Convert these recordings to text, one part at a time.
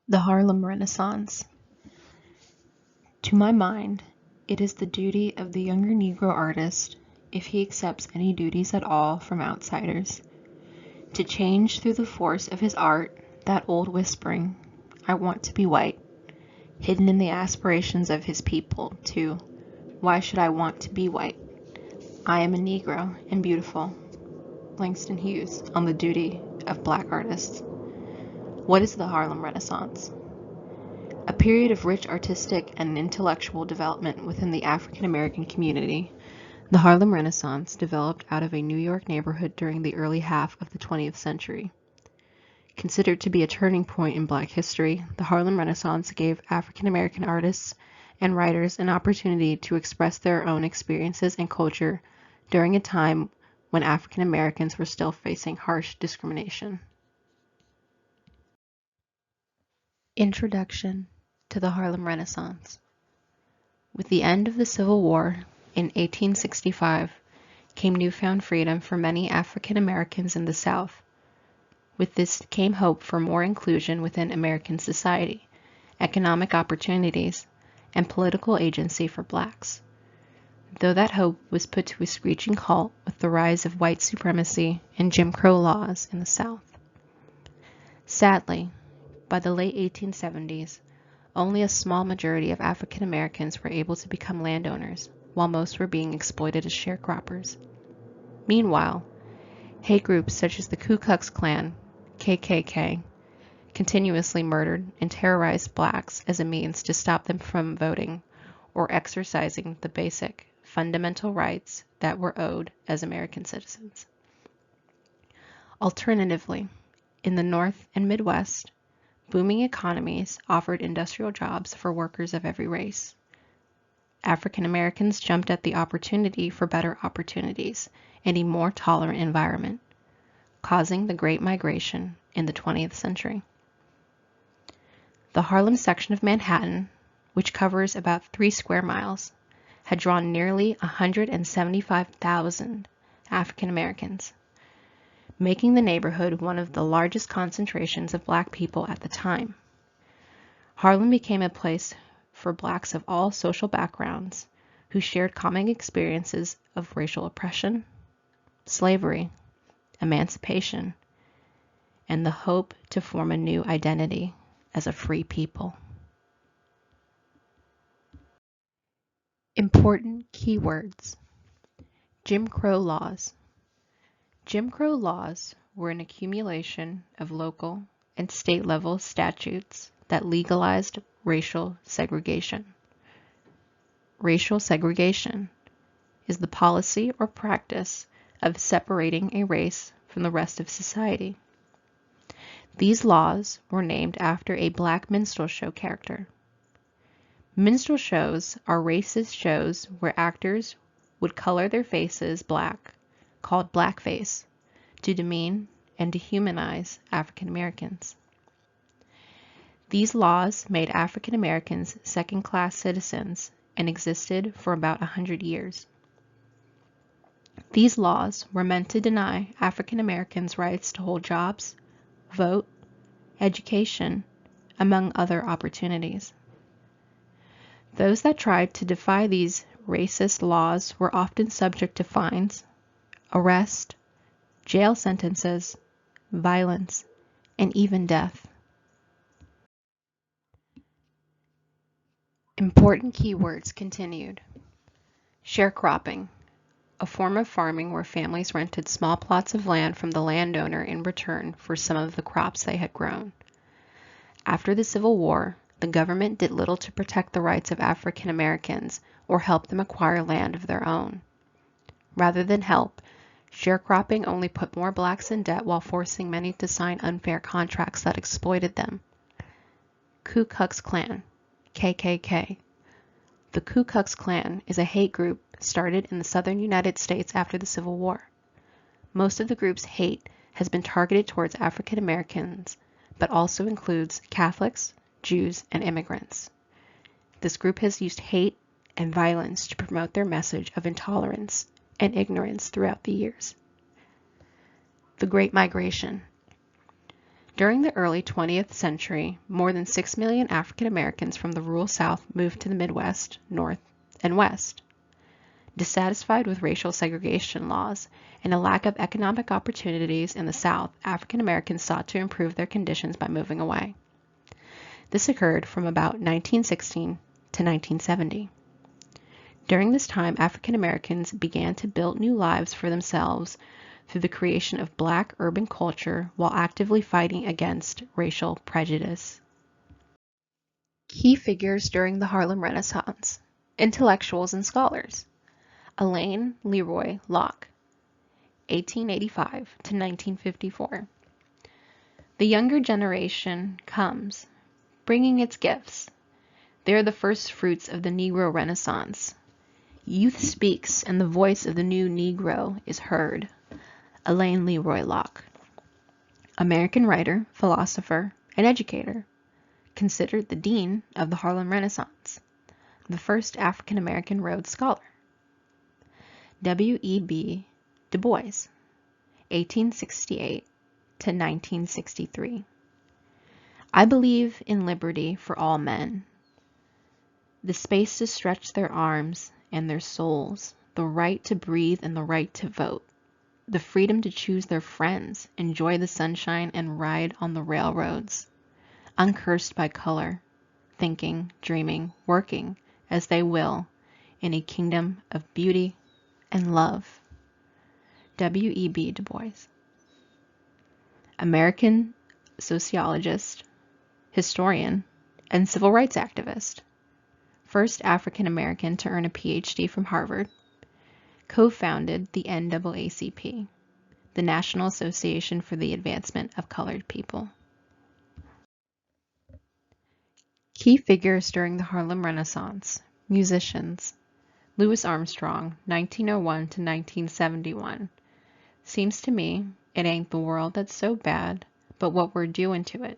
The Harlem Renaissance. To my mind, it is the duty of the younger Negro artist, if he accepts any duties at all from outsiders, to change through the force of his art that old whispering, "I want to be white," hidden in the aspirations of his people, to "Why should I want to be white? I am a Negro and beautiful." Langston Hughes on the duty of black artists. What is the Harlem Renaissance? A period of rich artistic and intellectual development within the African American community. The Harlem Renaissance developed out of a New York neighborhood during the early half of the 20th century. Considered to be a turning point in Black history, the Harlem Renaissance gave African American artists and writers an opportunity to express their own experiences and culture during a time when African Americans were still facing harsh discrimination. Introduction to the Harlem Renaissance. With the end of the Civil War in 1865 came newfound freedom for many African Americans in the South. With this came hope for more inclusion within American society, economic opportunities, and political agency for blacks. Though that hope was put to a screeching halt with the rise of white supremacy and Jim Crow laws in the South. Sadly, by the late 1870s, only a small majority of African Americans were able to become landowners, while most were being exploited as sharecroppers. Meanwhile, hate groups such as the Ku Klux Klan, KKK, continuously murdered and terrorized blacks as a means to stop them from voting or exercising the basic, fundamental rights that were owed as American citizens. Alternatively, in the North and Midwest, booming economies offered industrial jobs for workers of every race. African Americans jumped at the opportunity for better opportunities and a more tolerant environment, causing the Great Migration in the 20th century. The Harlem section of Manhattan, which covers about 3 square miles, had drawn nearly 175,000 African Americans, making the neighborhood one of the largest concentrations of black people at the time. Harlem became a place for blacks of all social backgrounds who shared common experiences of racial oppression, slavery, emancipation, and the hope to form a new identity as a free people. Important keywords. Jim Crow laws. Jim Crow laws were an accumulation of local and state-level statutes that legalized racial segregation. Racial segregation is the policy or practice of separating a race from the rest of society. These laws were named after a black minstrel show character. Minstrel shows are racist shows where actors would color their faces black, called blackface, to demean and dehumanize African Americans. These laws made African Americans second-class citizens and existed for about 100 years. These laws were meant to deny African Americans rights to hold jobs, vote, education, among other opportunities. Those that tried to defy these racist laws were often subject to fines, arrest, jail sentences, violence, and even death. Important keywords continued. Sharecropping, a form of farming where families rented small plots of land from the landowner in return for some of the crops they had grown. After the Civil War, the government did little to protect the rights of African Americans or help them acquire land of their own. Rather than help, sharecropping only put more blacks in debt while forcing many to sign unfair contracts that exploited them. Ku Klux Klan, KKK. The Ku Klux Klan is a hate group started in the southern United States after the Civil War. Most of the group's hate has been targeted towards African Americans, but also includes Catholics, Jews, and immigrants. This group has used hate and violence to promote their message of intolerance and ignorance throughout the years. The Great Migration. During the early 20th century, more than 6 million African Americans from the rural South moved to the Midwest, North, and West. Dissatisfied with racial segregation laws and a lack of economic opportunities in the South, African Americans sought to improve their conditions by moving away. This occurred from about 1916 to 1970. During this time, African Americans began to build new lives for themselves through the creation of Black urban culture while actively fighting against racial prejudice. Key figures during the Harlem Renaissance: intellectuals and scholars. Elaine Leroy Locke, 1885 to 1954. The younger generation comes, bringing its gifts. They are the first fruits of the Negro Renaissance. Youth speaks, and the voice of the new Negro is heard. Elaine Leroy Locke. American writer, philosopher, and educator. Considered the dean of the Harlem Renaissance. The first African American Rhodes Scholar. W.E.B. Du Bois, 1868 to 1963. I believe in liberty for all men, the space to stretch their arms and their souls, the right to breathe and the right to vote, the freedom to choose their friends, enjoy the sunshine, and ride on the railroads, uncursed by color, thinking, dreaming, working as they will in a kingdom of beauty and love. W.E.B. Du Bois. American sociologist, historian, and civil rights activist. First African American to earn a PhD from Harvard. Co-founded the NAACP, the National Association for the Advancement of Colored People. Key figures during the Harlem Renaissance. Musicians. Louis Armstrong, 1901 to 1971. Seems to me it ain't the world that's so bad, but what we're doing to it.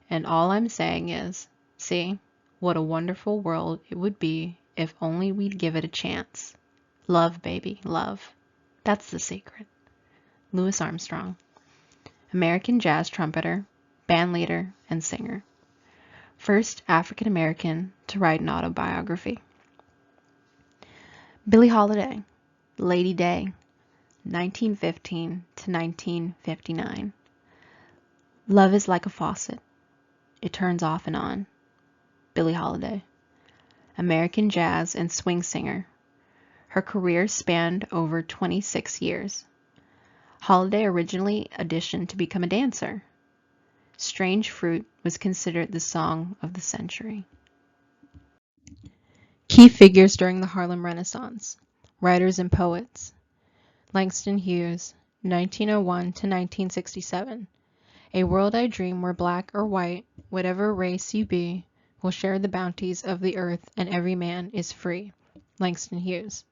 And all I'm saying is, see, what a wonderful world it would be if only we'd give it a chance. Love, baby, love. That's the secret. Louis Armstrong. American jazz trumpeter, bandleader, and singer. First African American to write an autobiography. Billie Holiday, Lady Day, 1915 to 1959. Love is like a faucet. It turns off and on. Billie Holiday. American jazz and swing singer. Her career spanned over 26 years. Holiday originally auditioned to become a dancer. Strange Fruit was considered the song of the century. Key figures during the Harlem Renaissance. Writers and poets. Langston Hughes, 1901 to 1967. A world I dream where black or white, whatever race you be, will share the bounties of the earth and every man is free. Langston Hughes.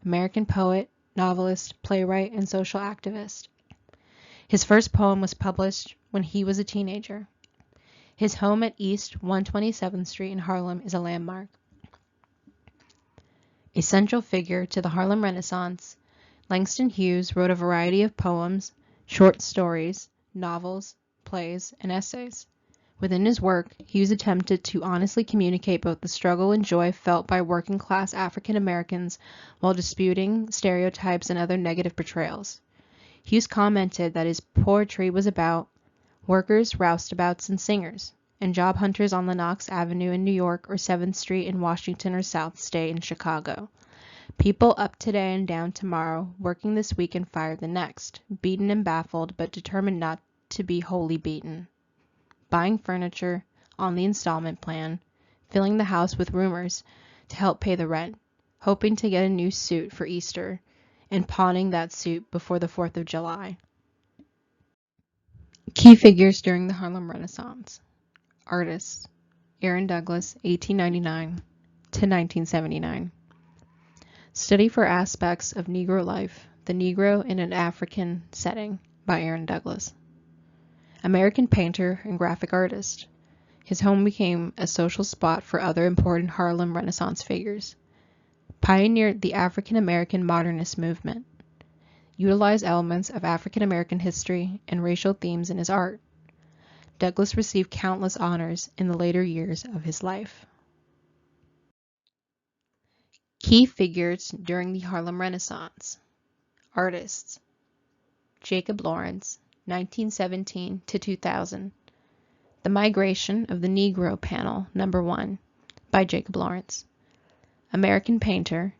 American poet, novelist, playwright, and social activist. His first poem was published when he was a teenager. His home at East 127th Street in Harlem is a landmark. A central figure to the Harlem Renaissance, Langston Hughes wrote a variety of poems, short stories, novels, plays, and essays. Within his work, Hughes attempted to honestly communicate both the struggle and joy felt by working-class African Americans while disputing stereotypes and other negative portrayals. Hughes commented that his poetry was about workers, roustabouts, and singers, and job hunters on Lenox Avenue in New York or 7th Street in Washington or South State in Chicago. People up today and down tomorrow, working this week and fired the next, beaten and baffled, but determined not to be wholly beaten. Buying furniture on the installment plan, filling the house with rumors to help pay the rent, hoping to get a new suit for Easter, and pawning that suit before the 4th of July. Key figures during the Harlem Renaissance. Artists. Aaron Douglas, 1899 to 1979. Study for aspects of Negro life, the Negro in an African setting, by Aaron Douglas. American painter and graphic artist. His home became a social spot for other important Harlem Renaissance figures. Pioneered the African American modernist movement. Utilized elements of African American history and racial themes in his art. Douglass received countless honors in the later years of his life. Key figures during the Harlem Renaissance. Artists: Jacob Lawrence, 1917 to 2000. The Migration of the Negro Panel, No. 1, by Jacob Lawrence. American painter.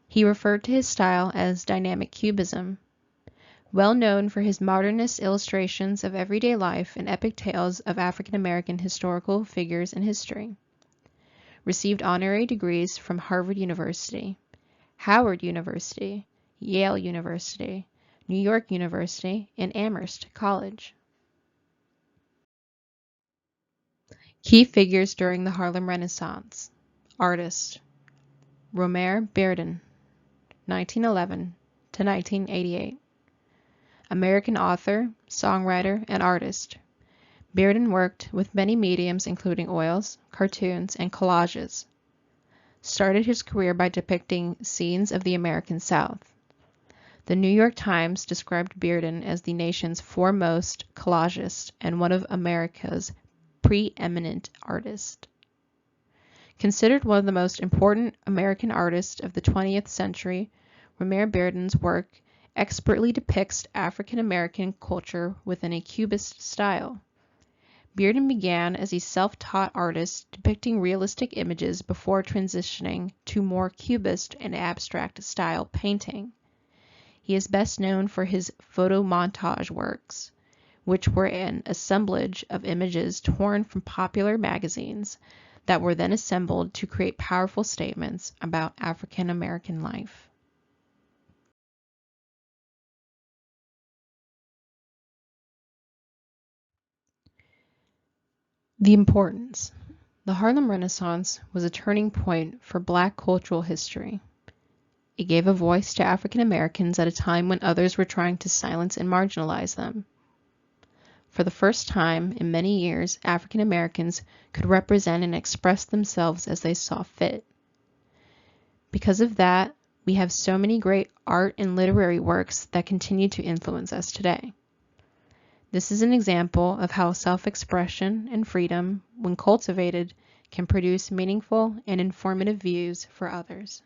He referred to his style as dynamic cubism. Well known for his modernist illustrations of everyday life and epic tales of African American historical figures in history. Received honorary degrees from Harvard University, Howard University, Yale University, New York University, and Amherst College. Key figures during the Harlem Renaissance. Artist: Romare Bearden, 1911 to 1988. American author, songwriter, and artist. Bearden worked with many mediums including oils, cartoons, and collages. Started his career by depicting scenes of the American South. The New York Times described Bearden as the nation's foremost collagist and one of America's preeminent artists. Considered one of the most important American artists of the 20th century, Romare Bearden's work expertly depicts African American culture within a Cubist style. Bearden began as a self-taught artist depicting realistic images before transitioning to more Cubist and abstract style painting. He is best known for his photomontage works, which were an assemblage of images torn from popular magazines that were then assembled to create powerful statements about African American life. The importance. The Harlem Renaissance was a turning point for Black cultural history. It gave a voice to African Americans at a time when others were trying to silence and marginalize them. For the first time in many years, African Americans could represent and express themselves as they saw fit. Because of that, we have so many great art and literary works that continue to influence us today. This is an example of how self-expression and freedom, when cultivated, can produce meaningful and informative views for others.